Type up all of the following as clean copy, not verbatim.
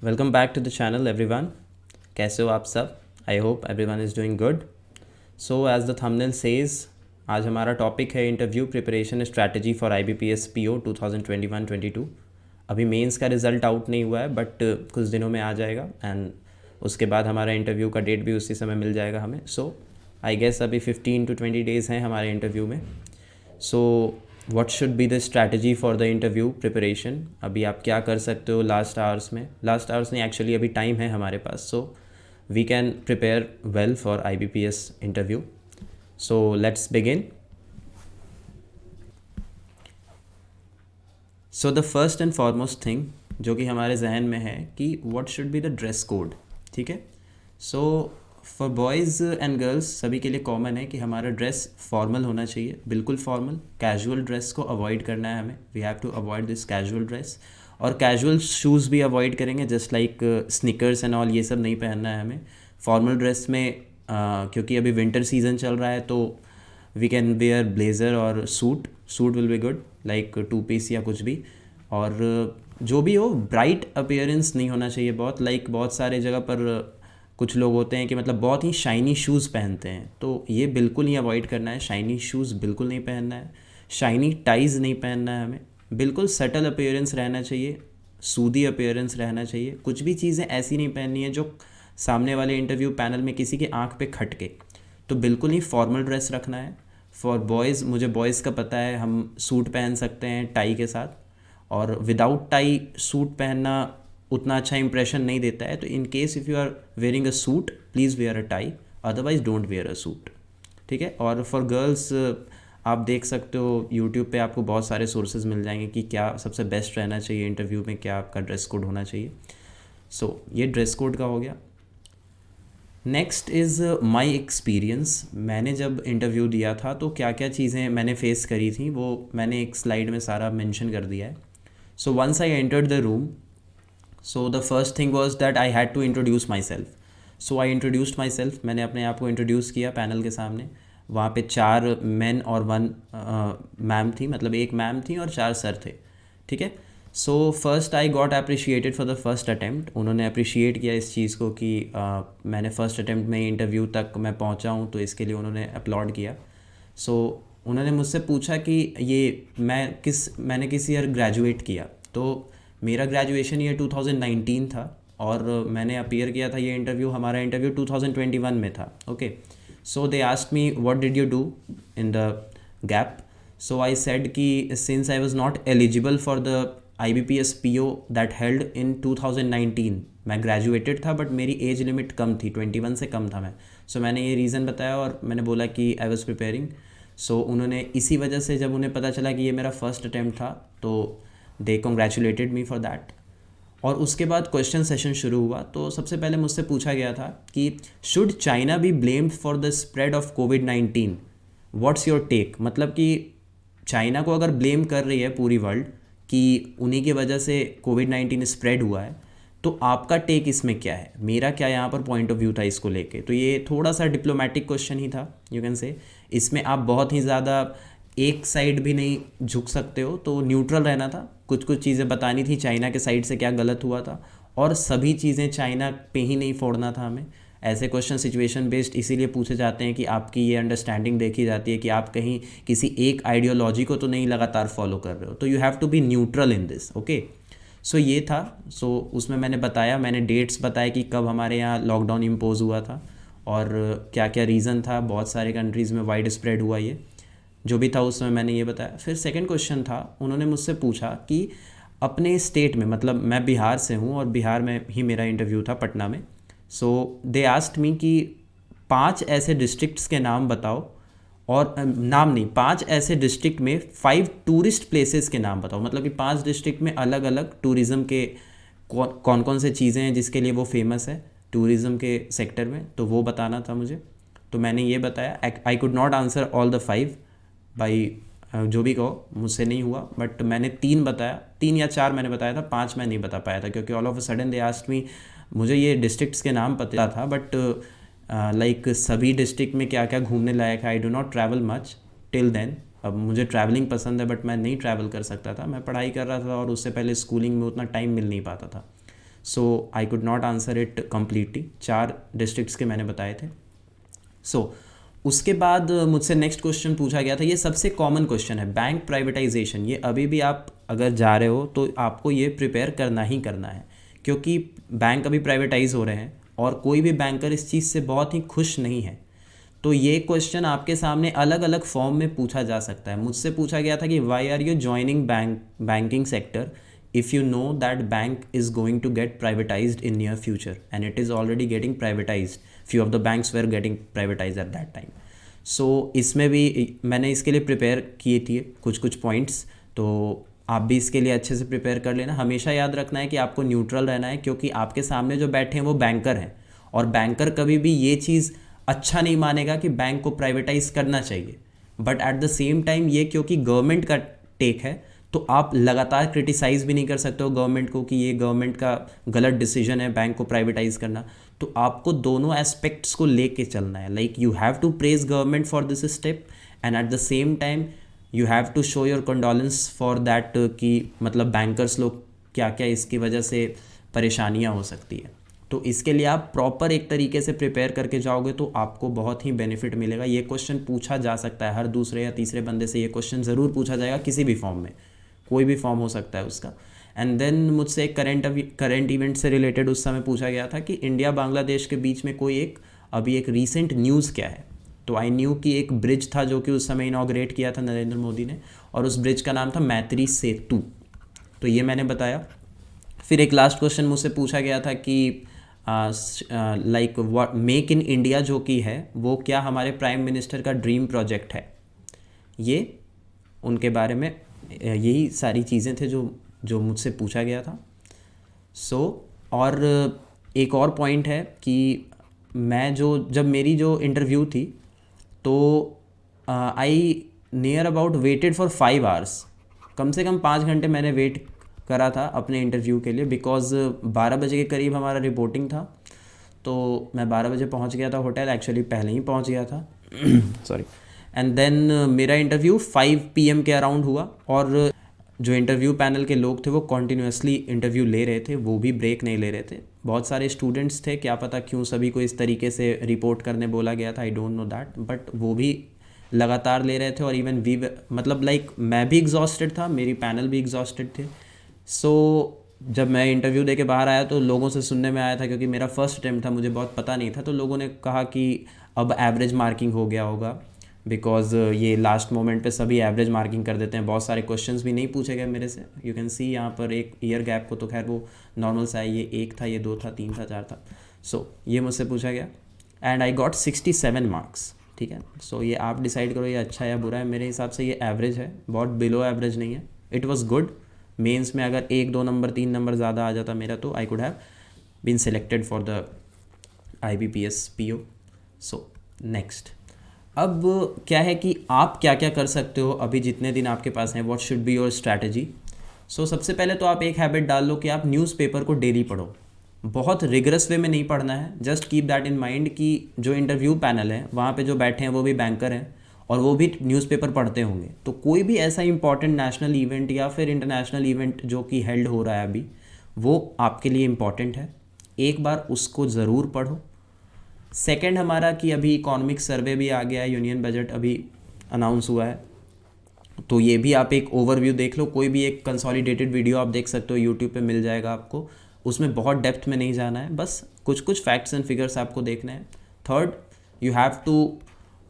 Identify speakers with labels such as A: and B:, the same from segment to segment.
A: Welcome back to the channel everyone. कैसे हो आप सब? I hope everyone is doing good. So as the thumbnail says, आज हमारा टॉपिक है interview preparation strategy for IBPS PO 2021-22। अभी मेंस का रिज़ल्ट आउट नहीं हुआ है बट कुछ दिनों में आ जाएगा एंड उसके बाद हमारा इंटरव्यू का डेट भी उसी समय मिल जाएगा हमें। सो आई गेस अभी 15 to 20 डेज़ हैं हमारे इंटरव्यू में। So what should be the strategy for the interview preparation? अभी आप क्या कर सकते हो लास्ट आवर्स में? लास्ट आवर्स नहीं, एक्चुअली अभी टाइम है हमारे पास, so we can prepare well for IBPS interview. So let's begin. So the first and foremost thing जो कि हमारे जहन में है कि what should be the dress code. ठीक है, so for boys and girls सभी के लिए कॉमन है कि हमारा ड्रेस फॉर्मल होना चाहिए, बिल्कुल फॉर्मल। कैजुअल ड्रेस को अवॉइड करना है हमें, we have to avoid this casual dress. और कैजुअल शूज़ भी अवॉइड करेंगे, just like sneakers and all, ये सब नहीं पहनना है हमें फॉर्मल ड्रेस में। क्योंकि अभी विंटर सीजन चल रहा है तो वी कैन वेयर ब्लेज़र और suit will be good, like 2 piece या कुछ भी। और जो भी हो, ब्राइट अपीयरेंस नहीं होना चाहिए बहुत, लाइक बहुत सारे जगह पर कुछ लोग होते हैं कि मतलब बहुत ही शाइनी शूज़ पहनते हैं, तो ये बिल्कुल ही अवॉइड करना है। शाइनी शूज़ बिल्कुल नहीं पहनना है, शाइनी टाइज़ नहीं पहनना है हमें, बिल्कुल सटल अपीयरेंस रहना चाहिए, सूदी अपीयरेंस रहना चाहिए। कुछ भी चीज़ें ऐसी नहीं पहननी है जो सामने वाले इंटरव्यू पैनल में किसी की आंख पे खटके। तो बिल्कुल ही फॉर्मल ड्रेस रखना है। फॉर बॉयज़, मुझे बॉयज़ का पता है, हम सूट पहन सकते हैं टाई के साथ, और विदाउट टाई सूट पहनना उतना अच्छा इंप्रेशन नहीं देता है। तो in case if you are wearing a suit, please wear a tie, otherwise don't wear a suit. ठीक है। और फॉर गर्ल्स आप देख सकते हो यूट्यूब पे आपको बहुत सारे सोर्सेज मिल जाएंगे कि क्या सबसे बेस्ट रहना चाहिए इंटरव्यू में, क्या आपका ड्रेस कोड होना चाहिए। सो ये ड्रेस कोड का हो गया। Next is my experience. मैंने जब इंटरव्यू दिया था तो क्या क्या चीज़ें मैंने फेस करी थी वो मैंने एक स्लाइड में सारा मेंशन कर दिया है। So once I entered the room, so the first thing was that I had to introduce myself. So I introduced myself, मैंने अपने आप को इंट्रोड्यूस किया पैनल के सामने। वहाँ पे 4 मैन और 1 मैम थी, मतलब एक मैम थी और 4 सर थे। ठीक है। So first I got appreciated for the first attempt. उन्होंने अप्रिशिएट किया इस चीज़ को कि मैंने फ़र्स्ट अटैम्प्ट में इंटरव्यू तक मैं पहुँचा हूँ, तो इसके लिए उन्होंने अपलॉड किया। सो उन्होंने मुझसे पूछा कि ये मैंने किस ईयर ग्रेजुएट किया। तो मेरा ग्रेजुएशन ईयर 2019 था और मैंने अपीयर किया था ये इंटरव्यू, हमारा इंटरव्यू 2021 में था। Okay, so they asked me what did you do in the gap. So I said कि since I was not eligible for the IBPS PO that held in 2019, मैं ग्रेजुएटेड था but मेरी age limit कम थी, 21 से कम था मैं। सो मैंने ये रीज़न बताया और मैंने बोला कि आई वॉज प्रिपेयरिंग। सो उन्होंने इसी वजह से, जब उन्हें पता चला कि ये मेरा फर्स्ट अटैम्प्ट था, तो दे कॉन्ग्रेचुलेटेड मी फॉर दैट। और उसके बाद क्वेश्चन सेशन शुरू हुआ। तो सबसे पहले मुझसे पूछा गया था कि should China be blamed for the spread of कोविड-19, व्हाट्स योर टेक। मतलब कि चाइना को अगर ब्लेम कर रही है पूरी वर्ल्ड कि उन्हीं की वजह से कोविड-19 स्प्रेड हुआ है, तो आपका टेक इसमें क्या है, मेरा क्या यहाँ पर पॉइंट ऑफ व्यू था इसको लेके। तो ये थोड़ा सा डिप्लोमेटिक क्वेश्चन ही था, यू कैन से। इसमें आप बहुत ही ज़्यादा एक साइड भी नहीं झुक सकते हो, तो न्यूट्रल रहना था। कुछ कुछ चीज़ें बतानी थी चाइना के साइड से क्या गलत हुआ था, और सभी चीज़ें चाइना पे ही नहीं फोड़ना था हमें। ऐसे क्वेश्चन सिचुएशन बेस्ड इसीलिए पूछे जाते हैं कि आपकी ये अंडरस्टैंडिंग देखी जाती है कि आप कहीं किसी एक आइडियोलॉजी को तो नहीं लगातार फॉलो कर रहे हो। तो you have to be neutral in this. Okay, so ये था। सो उसमें मैंने बताया, मैंने डेट्स बताया कि कब हमारे यहाँ लॉकडाउन इम्पोज हुआ था और क्या क्या रीज़न था। बहुत सारे कंट्रीज़ में वाइड स्प्रेड हुआ ये, जो भी था उस समय मैंने ये बताया। फिर सेकंड क्वेश्चन था, उन्होंने मुझसे पूछा कि अपने स्टेट में, मतलब मैं बिहार से हूँ और बिहार में ही मेरा इंटरव्यू था, पटना में। सो दे आस्क्ड मी कि 5 ऐसे डिस्ट्रिक्ट्स के नाम बताओ, और नाम नहीं, 5 ऐसे डिस्ट्रिक्ट में 5 टूरिस्ट प्लेसेस के नाम बताओ। मतलब कि 5 डिस्ट्रिक्ट में अलग अलग टूरिज़्म के कौन कौन से चीज़ें हैं जिसके लिए वो फेमस है टूरिज़्म के सेक्टर में, तो वो बताना था मुझे। तो मैंने ये बताया। आई could not answer all the 5 भाई, जो भी कहो, मुझसे नहीं हुआ, बट मैंने 3 बताया, 3 या 4 मैंने बताया था, 5 मैं नहीं बता पाया था क्योंकि all of a sudden they asked मी। मुझे ये डिस्ट्रिक्ट्स के नाम पता था बट लाइक सभी डिस्ट्रिक्ट में क्या क्या घूमने लायक है, I do not travel much till then. अब मुझे ट्रैवलिंग पसंद है बट मैं नहीं ट्रैवल कर सकता था, मैं पढ़ाई कर रहा था और उससे पहले स्कूलिंग में उतना टाइम मिल नहीं पाता था। So I could not answer it completely. 4 districts के मैंने बताए थे। सो उसके बाद मुझसे नेक्स्ट क्वेश्चन पूछा गया था, ये सबसे कॉमन क्वेश्चन है, बैंक प्राइवेटाइजेशन। ये अभी भी आप अगर जा रहे हो तो आपको ये प्रिपेयर करना ही करना है, क्योंकि बैंक अभी प्राइवेटाइज हो रहे हैं और कोई भी बैंकर इस चीज़ से बहुत ही खुश नहीं है। तो ये क्वेश्चन आपके सामने अलग अलग फॉर्म में पूछा जा सकता है। मुझसे पूछा गया था कि why are you joining banking sector if you know that bank is going to get privatized in near future, and it is already getting privatized. Few of the banks were getting privatized at that time. So इसमें भी मैंने इसके लिए prepare किए थे कुछ कुछ points, तो आप भी इसके लिए अच्छे से प्रिपेयर कर लेना। हमेशा याद रखना है कि आपको न्यूट्रल रहना है, क्योंकि आपके सामने जो बैठे हैं वो बैंकर हैं, और बैंकर कभी भी ये चीज़ अच्छा नहीं मानेगा कि बैंक को प्राइवेटाइज करना चाहिए। But at the same time ये क्योंकि गवर्नमेंट का टेक है, तो आप लगातार क्रिटिसाइज़ भी नहीं कर सकते हो गवर्नमेंट को कि ये गवर्नमेंट का गलत डिसीजन है बैंक को प्राइवेटाइज करना। तो आपको दोनों एस्पेक्ट्स को लेके चलना है। Like you have to praise government for this step, and at the same time you have to show your condolence for that कि मतलब बैंकर्स लोग क्या क्या इसकी वजह से परेशानियाँ हो सकती है। तो इसके लिए आप प्रॉपर एक तरीके से प्रिपेयर करके जाओगे तो आपको बहुत ही बेनिफिट मिलेगा। ये क्वेश्चन पूछा जा सकता है, हर दूसरे या तीसरे बंदे से ये क्वेश्चन ज़रूर पूछा जाएगा, किसी भी फॉर्म में, कोई भी फॉर्म हो सकता है उसका। एंड देन मुझसे एक करंट इवेंट से रिलेटेड उस समय पूछा गया था कि इंडिया बांग्लादेश के बीच में कोई अभी एक रीसेंट न्यूज़ क्या है। तो आई न्यू कि एक ब्रिज था जो कि उस समय इनॉग्रेट किया था नरेंद्र मोदी ने, और उस ब्रिज का नाम था मैत्री सेतु। तो ये मैंने बताया। फिर एक लास्ट क्वेश्चन मुझसे पूछा गया था कि like what make in India जो कि है वो क्या हमारे प्राइम मिनिस्टर का ड्रीम प्रोजेक्ट है। ये उनके बारे में यही सारी चीज़ें थे जो मुझसे पूछा गया था। और एक और पॉइंट है कि मैं जब मेरी जो इंटरव्यू थी तो I near about waited for 5 hours, कम से कम 5 घंटे मैंने वेट करा था अपने इंटरव्यू के लिए, बिकॉज़ 12 बजे के करीब हमारा रिपोर्टिंग था। तो मैं 12 बजे पहुंच गया था होटल, एक्चुअली पहले ही पहुंच गया था सॉरी। एंड देन मेरा इंटरव्यू 5 PM के अराउंड हुआ, और जो इंटरव्यू पैनल के लोग थे वो कॉन्टीन्यूसली इंटरव्यू ले रहे थे, वो भी ब्रेक नहीं ले रहे थे। बहुत सारे स्टूडेंट्स थे, क्या पता क्यों सभी को इस तरीके से रिपोर्ट करने बोला गया था, I don't know that, but वो भी लगातार ले रहे थे। और इवन मतलब लाइक मैं भी एग्जॉस्टेड था, मेरी पैनल भी एग्जॉस्टेड थे। जब मैं इंटरव्यू दे के बाहर आया तो लोगों से सुनने में आया था, क्योंकि मेरा फर्स्ट अटैम्प्ट था, मुझे बहुत पता नहीं था, तो लोगों ने कहा कि अब एवरेज मार्किंग हो गया होगा, बिकॉज़ ये लास्ट मोमेंट पे सभी एवरेज मार्किंग कर देते हैं। बहुत सारे क्वेश्चंस भी नहीं पूछे गए मेरे से, यू कैन सी यहाँ पर एक ईयर गैप को, तो खैर वो नॉर्मल सा है, ये 1 था, ये 2 था, 3 था, 4 था। ये मुझसे पूछा गया एंड आई गॉट 67 मार्क्स। ठीक है, ये आप डिसाइड करो ये अच्छा या बुरा है। मेरे हिसाब से ये एवरेज है, बहुत बिलो एवरेज नहीं है। It was good. मेंस में अगर 1-2 नंबर 3 नंबर ज़्यादा आ जाता मेरा तो I could have been selected for the IBPS PO। Next, अब क्या है कि आप क्या क्या कर सकते हो अभी जितने दिन आपके पास हैं, what should be your strategy. सबसे पहले तो आप एक हैबिट डाल लो कि आप न्यूज़पेपर को डेली पढ़ो। बहुत रिगरस वे में नहीं पढ़ना है, just keep that in mind कि जो इंटरव्यू पैनल है वहाँ पे जो बैठे हैं वो भी बैंकर हैं और वो भी न्यूज़पेपर पढ़ते होंगे। तो कोई भी ऐसा इंपॉर्टेंट नेशनल इवेंट या फिर इंटरनेशनल इवेंट जो कि हेल्ड हो रहा है अभी, वो आपके लिए इम्पॉर्टेंट है, एक बार उसको ज़रूर पढ़ो। सेकंड हमारा कि अभी इकोनॉमिक सर्वे भी आ गया है, यूनियन बजट अभी अनाउंस हुआ है, तो ये भी आप एक ओवरव्यू देख लो। कोई भी एक कंसोलिडेटेड वीडियो आप देख सकते हो, यूट्यूब पे मिल जाएगा आपको। उसमें बहुत डेप्थ में नहीं जाना है, बस कुछ कुछ फैक्ट्स एंड फिगर्स आपको देखने हैं। Third, you have to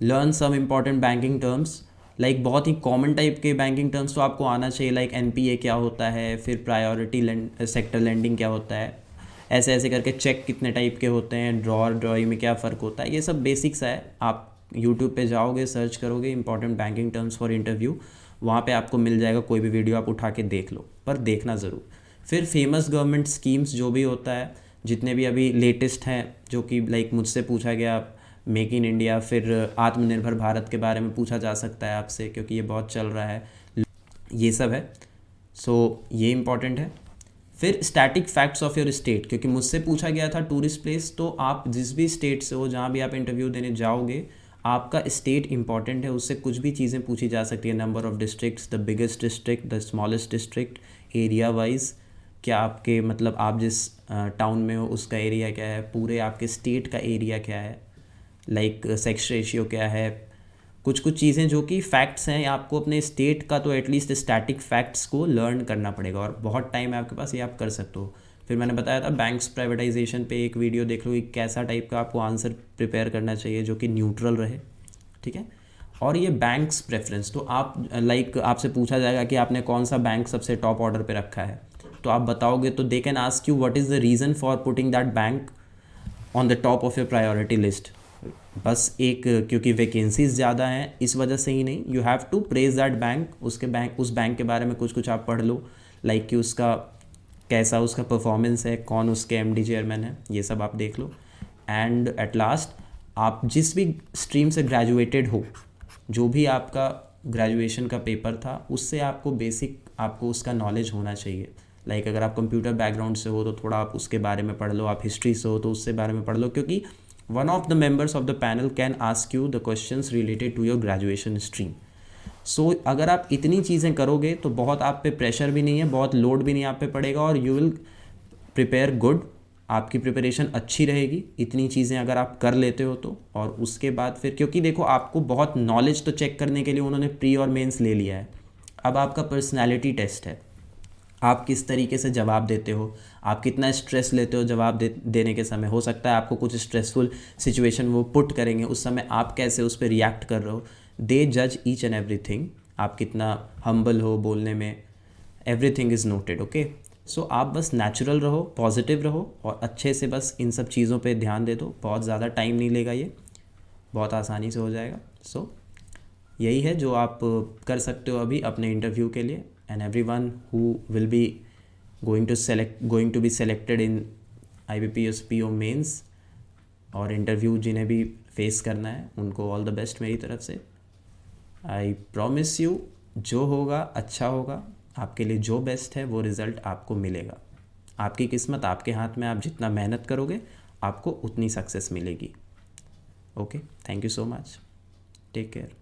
A: learn some important banking terms, like बहुत ही कॉमन टाइप के बैंकिंग टर्म्स तो आपको आना चाहिए, लाइक NPA क्या होता है, फिर प्रायोरिटी सेक्टर लेंडिंग क्या होता है, ऐसे ऐसे करके चेक कितने टाइप के होते हैं, ड्रॉई में क्या फ़र्क होता है, ये सब बेसिक्स है। आप यूट्यूब पे जाओगे, सर्च करोगे important banking terms for interview, वहाँ पे आपको मिल जाएगा, कोई भी वीडियो आप उठा के देख लो, पर देखना ज़रूर। फिर फेमस गवर्नमेंट स्कीम्स जो भी होता है, जितने भी अभी लेटेस्ट हैं, जो कि लाइक मुझसे पूछा गया, मेक इन इंडिया, फिर आत्मनिर्भर भारत के बारे में पूछा जा सकता है आपसे, क्योंकि ये बहुत चल रहा है, ये सब है। ये इम्पॉर्टेंट है। फिर static facts of your state, क्योंकि मुझसे पूछा गया था टूरिस्ट प्लेस, तो आप जिस भी स्टेट से हो, जहाँ भी आप इंटरव्यू देने जाओगे, आपका स्टेट इंपॉर्टेंट है, उससे कुछ भी चीज़ें पूछी जा सकती है। Number of districts, the biggest district, the smallest district, area wise, क्या आपके मतलब आप जिस टाउन में हो उसका एरिया क्या है, पूरे आपके स्टेट का एरिया क्या है, लाइक सेक्स रेशियो क्या है, कुछ कुछ चीज़ें जो कि फैक्ट्स हैं। आपको अपने स्टेट का तो एटलीस्ट स्टैटिक फैक्ट्स को लर्न करना पड़ेगा, और बहुत टाइम है आपके पास, ये आप कर सकते हो। फिर मैंने बताया था बैंक्स प्राइवेटाइजेशन पे एक वीडियो देख लो कि कैसा टाइप का आपको आंसर प्रिपेयर करना चाहिए जो कि न्यूट्रल रहे, ठीक है। और ये बैंक्स प्रेफरेंस, तो आप लाइक आपसे पूछा जाएगा कि आपने कौन सा बैंक सबसे टॉप ऑर्डर पे रखा है, तो आप बताओगे तो they can ask you what is the reason for putting that bank on the top of your priority list. बस एक क्योंकि वैकेंसीज ज़्यादा हैं इस वजह से ही नहीं, you have to praise that bank, उस बैंक के बारे में कुछ कुछ आप पढ़ लो, लाइक कि उसका कैसा उसका परफॉर्मेंस है, कौन उसके एमडी चेयरमैन है, ये सब आप देख लो। एंड एट लास्ट आप जिस भी स्ट्रीम से ग्रेजुएटेड हो, जो भी आपका ग्रेजुएशन का पेपर था उससे आपको बेसिक आपको उसका नॉलेज होना चाहिए। लाइक अगर आप कंप्यूटर बैकग्राउंड से हो तो थोड़ा आप उसके बारे में पढ़ लो, आप हिस्ट्री से हो तो उससे बारे में पढ़ लो, क्योंकि one of the members of the panel can ask you the questions related to your graduation stream. So अगर आप इतनी चीज़ें करोगे तो बहुत आप पे प्रेशर भी नहीं है, बहुत लोड भी नहीं आप पे पड़ेगा, और यू विल प्रिपेयर गुड, आपकी प्रिपरेशन अच्छी रहेगी इतनी चीज़ें अगर आप कर लेते हो तो। और उसके बाद फिर क्योंकि देखो आपको बहुत नॉलेज तो चेक करने के लिए उन्होंने प्री और मेंस ले लिया है, अब आपका पर्सनैलिटी टेस्ट है, आप किस तरीके से जवाब देते हो, आप कितना स्ट्रेस लेते हो जवाब देने के समय। हो सकता है आपको कुछ स्ट्रेसफुल सिचुएशन वो पुट करेंगे, उस समय आप कैसे उस पर रिएक्ट कर रहे हो, दे जज ईच एंड एवरीथिंग, आप कितना हम्बल हो बोलने में, एवरीथिंग इज़ नोटेड, ओके। सो आप बस नेचुरल रहो, पॉजिटिव रहो, और अच्छे से बस इन सब चीज़ों पे ध्यान दे दो, बहुत ज़्यादा टाइम नहीं लेगा, ये बहुत आसानी से हो जाएगा। सो यही है जो आप कर सकते हो अभी अपने इंटरव्यू के लिए। And everyone who will be going to be selected in IBPS PO mains और इंटरव्यू जिन्हें भी फेस करना है उनको ऑल द बेस्ट मेरी तरफ से। आई प्रॉमिस यू जो होगा अच्छा होगा, आपके लिए जो बेस्ट है वो रिज़ल्ट आपको मिलेगा। आपकी किस्मत आपके हाथ में, आप जितना मेहनत करोगे आपको उतनी सक्सेस मिलेगी। Okay, thank you so much, take care.